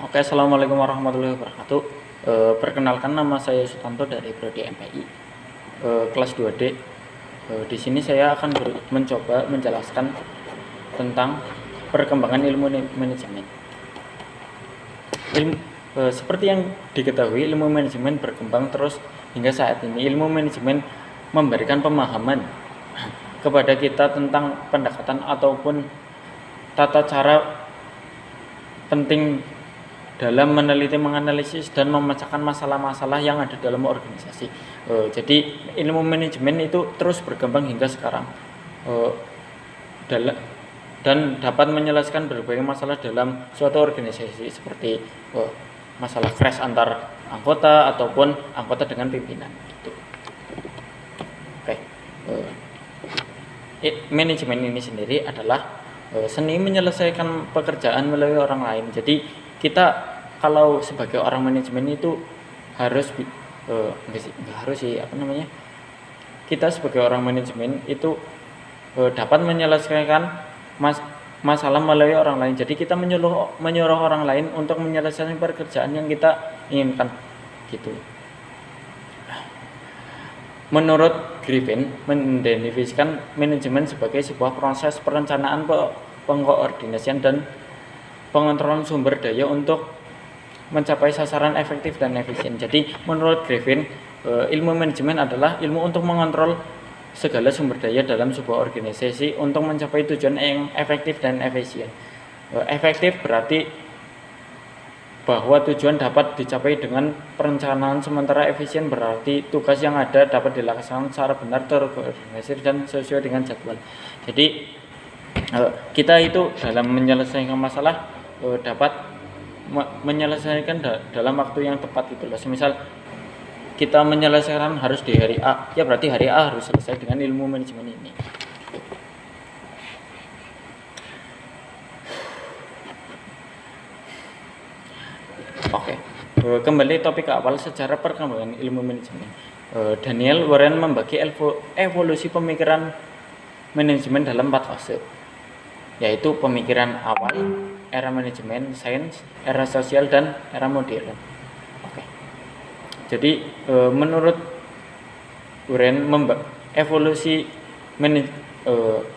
Oke, assalamualaikum warahmatullahi wabarakatuh. Perkenalkan, nama saya Sutanto dari Prodi MPI, kelas 2D. Di sini saya akan mencoba menjelaskan tentang perkembangan ilmu manajemen. Seperti yang diketahui, ilmu manajemen berkembang terus hingga saat ini. Ilmu manajemen memberikan pemahaman kepada kita tentang pendekatan ataupun tata cara penting dalam meneliti, menganalisis, dan memecahkan masalah-masalah yang ada dalam organisasi. Jadi ilmu manajemen itu terus berkembang hingga sekarang, dan dapat menyelesaikan berbagai masalah dalam suatu organisasi, seperti masalah crash antar anggota ataupun anggota dengan pimpinan. Gitu. Oke. Manajemen ini sendiri adalah seni menyelesaikan pekerjaan melalui orang lain. Jadi kita kalau sebagai orang manajemen itu harus kita sebagai orang manajemen itu dapat menyelesaikan masalah melalui orang lain. Jadi kita menyuruh orang lain untuk menyelesaikan pekerjaan yang kita inginkan, gitu. Menurut Griffin, mendefinisikan manajemen sebagai sebuah proses perencanaan, pengkoordinasian, dan pengontrolan sumber daya untuk mencapai sasaran efektif dan efisien. Jadi menurut Griffin, ilmu manajemen adalah ilmu untuk mengontrol segala sumber daya dalam sebuah organisasi untuk mencapai tujuan yang efektif dan efisien. Efektif berarti bahwa tujuan dapat dicapai dengan perencanaan, sementara efisien berarti tugas yang ada dapat dilaksanakan secara benar, terorganisir, dan sesuai dengan jadwal. Jadi kita itu dalam menyelesaikan masalah dapat menyelesaikan dalam waktu yang tepat, gitu loh. Semisal kita menyelesaikan harus di hari A, ya berarti hari A harus selesai dengan ilmu manajemen ini. Oke, kembali topik ke awal, sejarah perkembangan ilmu manajemen. Daniel Warren membagi evolusi pemikiran manajemen dalam 4 fase, yaitu pemikiran awal, era manajemen, sains, era sosial, dan era modern. Oke. Jadi menurut Warren, evolusi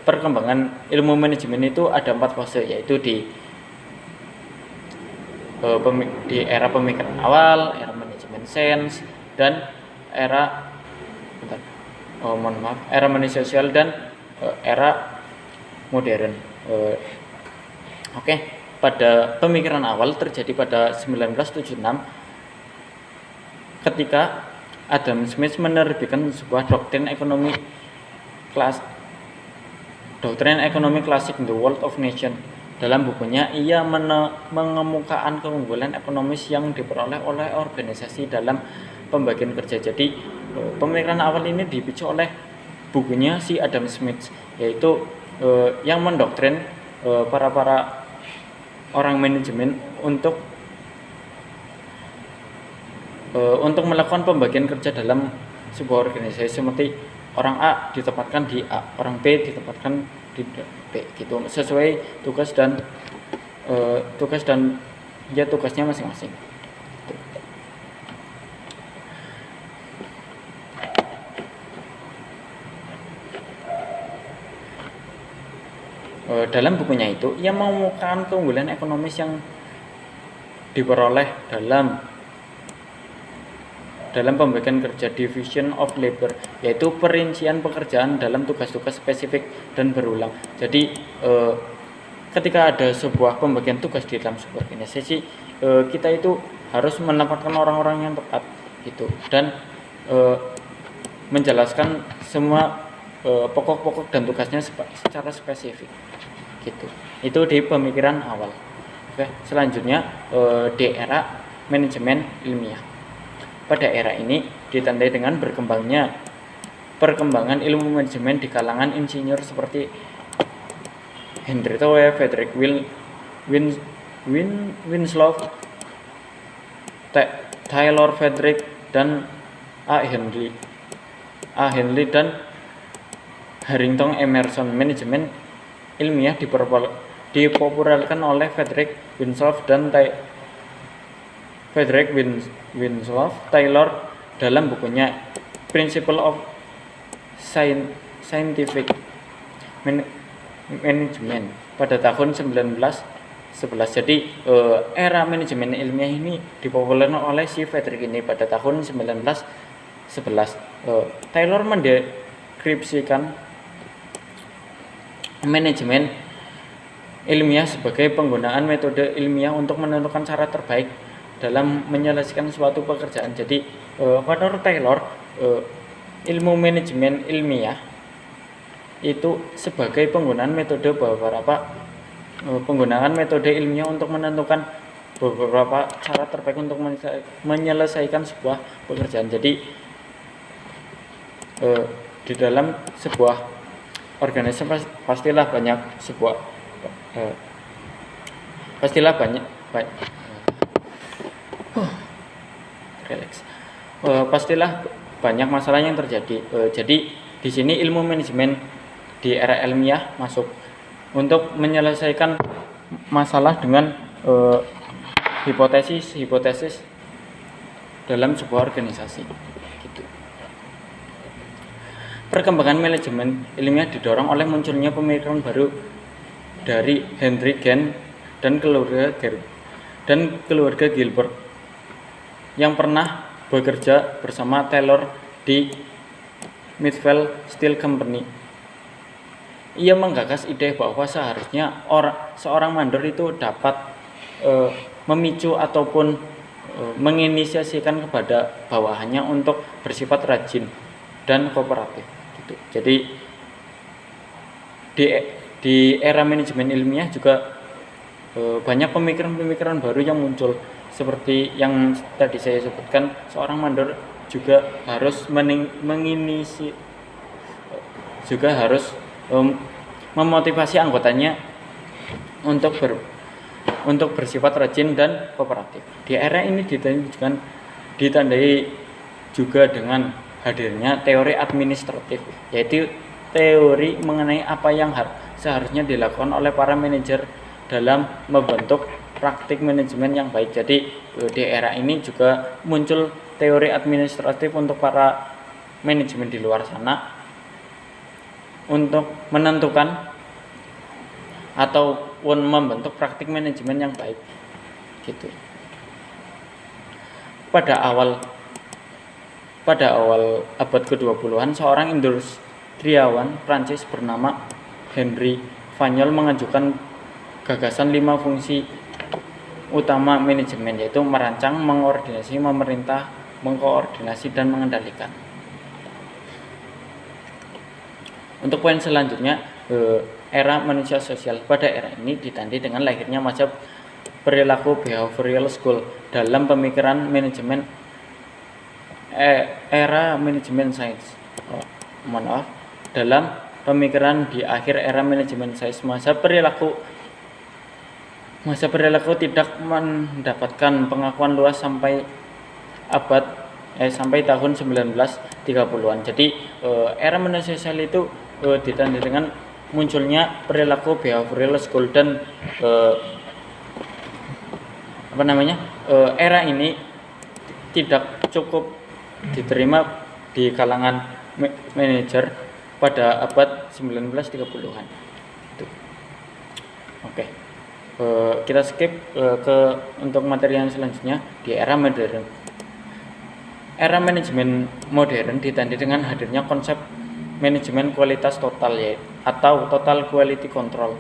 perkembangan ilmu manajemen itu ada 4 fase, yaitu di era pemikiran awal, era manajemen sains, dan era manajemen sosial, dan era modern. Oke. Pada pemikiran awal terjadi pada 1976 ketika Adam Smith menerbitkan sebuah doktrin ekonomi klasik The World of Nations. Dalam bukunya, ia mengemukakan keunggulan ekonomis yang diperoleh oleh organisasi dalam pembagian kerja. Jadi pemikiran awal ini dipicu oleh bukunya si Adam Smith, yaitu yang mendoktrin para orang manajemen untuk melakukan pembagian kerja dalam sebuah organisasi, seperti orang A ditempatkan di A, orang B ditempatkan di B, gitu, sesuai tugas dan tugasnya masing-masing. Dalam bukunya itu, ia mengemukakan keunggulan ekonomis yang diperoleh dalam pembagian kerja, division of labor, yaitu perincian pekerjaan dalam tugas-tugas spesifik dan berulang. Jadi ketika ada sebuah pembagian tugas di dalam sebuah organisasi, kita itu harus menempatkan orang-orang yang tepat, gitu, dan menjelaskan semua pokok-pokok dan tugasnya secara spesifik, gitu. Itu di pemikiran awal. Oke, selanjutnya di era manajemen ilmiah. Pada era ini ditandai dengan perkembangan ilmu manajemen di kalangan insinyur seperti Henry Thowe, Frederick Winslow, Taylor Frederick, dan A. Henley dan Harrington Emerson. Manajemen ilmiah dipopulerkan oleh Frederick Winslow dan Frederick Winslow Taylor dalam bukunya Principle of Scientific Management pada tahun 1911. Jadi era manajemen ilmiah ini dipopulerkan oleh si Frederick ini pada tahun 1911. Taylor mendeskripsikan manajemen ilmiah sebagai penggunaan metode ilmiah untuk menentukan cara terbaik dalam menyelesaikan suatu pekerjaan. Jadi menurut Taylor, ilmu manajemen ilmiah itu sebagai penggunaan metode ilmiah untuk menentukan beberapa cara terbaik untuk menyelesaikan sebuah pekerjaan. Jadi di dalam sebuah organisasi pastilah banyak masalah yang terjadi. Jadi di sini ilmu manajemen di era ilmiah masuk untuk menyelesaikan masalah dengan hipotesis dalam sebuah organisasi. Gitu. Perkembangan manajemen ilmiah didorong oleh munculnya pemikiran baru dari Henry Gantt dan keluarga Gilbert yang pernah bekerja bersama Taylor di Midvale Steel Company. Ia menggagas ide bahwa seharusnya seorang mandor itu dapat memicu ataupun menginisiasikan kepada bawahannya untuk bersifat rajin dan kooperatif. Gitu. Jadi di era manajemen ilmiah juga banyak pemikiran-pemikiran baru yang muncul, seperti yang tadi saya sebutkan, seorang mandor juga harus memotivasi anggotanya untuk bersifat rajin dan kooperatif. Di era ini ditandai juga dengan hadirnya teori administratif, yaitu teori mengenai apa yang seharusnya dilakukan oleh para manajer dalam membentuk praktik manajemen yang baik. Jadi di era ini juga muncul teori administratif untuk para manajemen di luar sana untuk menentukan ataupun membentuk praktik manajemen yang baik. Gitu. Pada awal abad ke-20-an, seorang industriawan Prancis bernama Henry Fagnol mengajukan gagasan 5 fungsi utama manajemen, yaitu merancang, mengordinasi, memerintah, mengkoordinasi, dan mengendalikan. Untuk poin selanjutnya, era manusia sosial. Pada era ini ditandai dengan lahirnya mazhab perilaku behavioral school dalam pemikiran manajemen era manajemen sains. Dalam pemikiran di akhir era manajemen sains, mazhab perilaku tidak mendapatkan pengakuan luas sampai tahun 1930-an. Jadi era manusia sosial itu ditandai dengan munculnya perilaku behavioral school, dan era ini tidak cukup diterima di kalangan manajer pada abad 1930-an. Oke. Kita skip untuk materi yang selanjutnya. Di era modern. Era manajemen modern ditandai dengan hadirnya konsep manajemen kualitas total, atau total quality control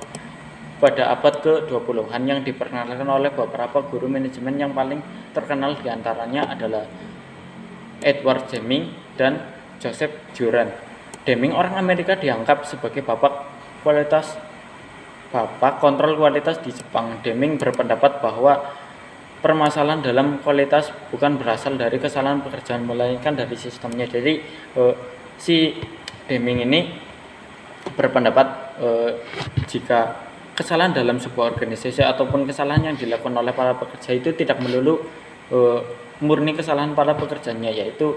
pada abad ke-20-an, yang diperkenalkan oleh beberapa guru manajemen yang paling terkenal diantaranya adalah Edward Deming dan Joseph Juran. Deming, orang Amerika, dianggap sebagai bapak kontrol kualitas di Jepang. Deming berpendapat bahwa permasalahan dalam kualitas bukan berasal dari kesalahan pekerjaan, melainkan dari sistemnya. Jadi si Deming ini berpendapat jika kesalahan dalam sebuah organisasi ataupun kesalahan yang dilakukan oleh para pekerja itu tidak melulu murni kesalahan para pekerjanya, yaitu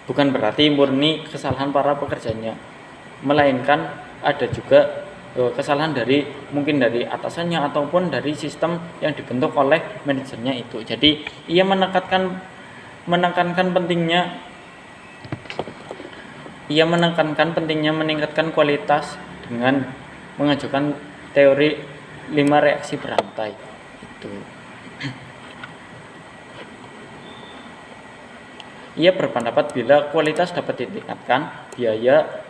bukan berarti murni kesalahan para pekerjanya, melainkan ada juga kesalahan dari mungkin dari atasannya ataupun dari sistem yang dibentuk oleh manajernya itu. Jadi ia menekankan pentingnya meningkatkan kualitas dengan mengajukan teori 5 reaksi berantai itu. Ia berpendapat bila kualitas dapat ditingkatkan, biaya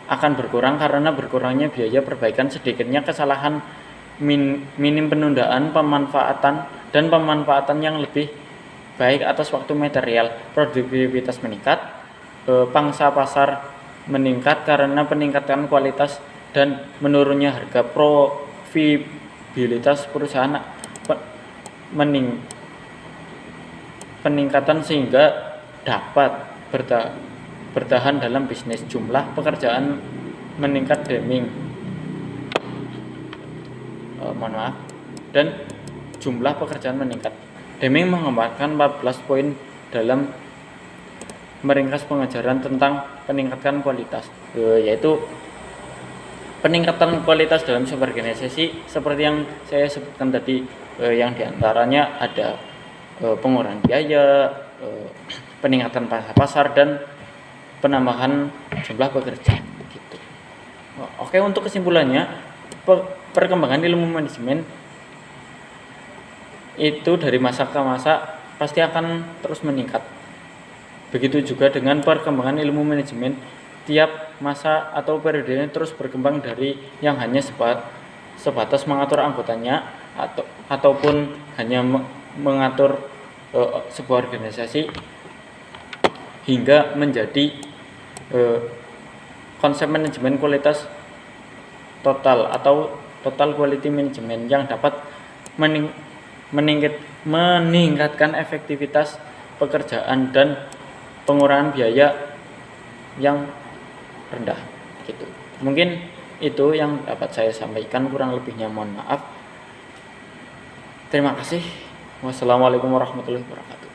akan berkurang karena berkurangnya biaya perbaikan, sedikitnya kesalahan, minim penundaan, pemanfaatan yang lebih baik atas waktu material, produktivitas meningkat, pangsa pasar meningkat karena peningkatan kualitas dan menurunnya harga, profitabilitas perusahaan peningkatan sehingga dapat bertahan dalam bisnis. Jumlah pekerjaan meningkat dan jumlah pekerjaan meningkat. Deming mengembangkan 14 poin dalam meringkas pengajaran tentang peningkatan kualitas, yaitu peningkatan kualitas dalam sebuah organisasi seperti yang saya sebutkan tadi, yang diantaranya ada pengurangan biaya, peningkatan pasar dan penambahan jumlah pekerja gitu. Oke, untuk kesimpulannya, perkembangan ilmu manajemen itu dari masa ke masa pasti akan terus meningkat. Begitu juga dengan perkembangan ilmu manajemen, tiap masa atau periodenya terus berkembang dari yang hanya sebatas mengatur anggotanya ataupun hanya mengatur sebuah organisasi hingga menjadi konsep manajemen kualitas total atau total quality management yang dapat meningkatkan efektivitas pekerjaan dan pengurangan biaya yang rendah gitu. Mungkin itu yang dapat saya sampaikan, kurang lebihnya mohon maaf. Terima kasih. Wassalamualaikum warahmatullahi wabarakatuh.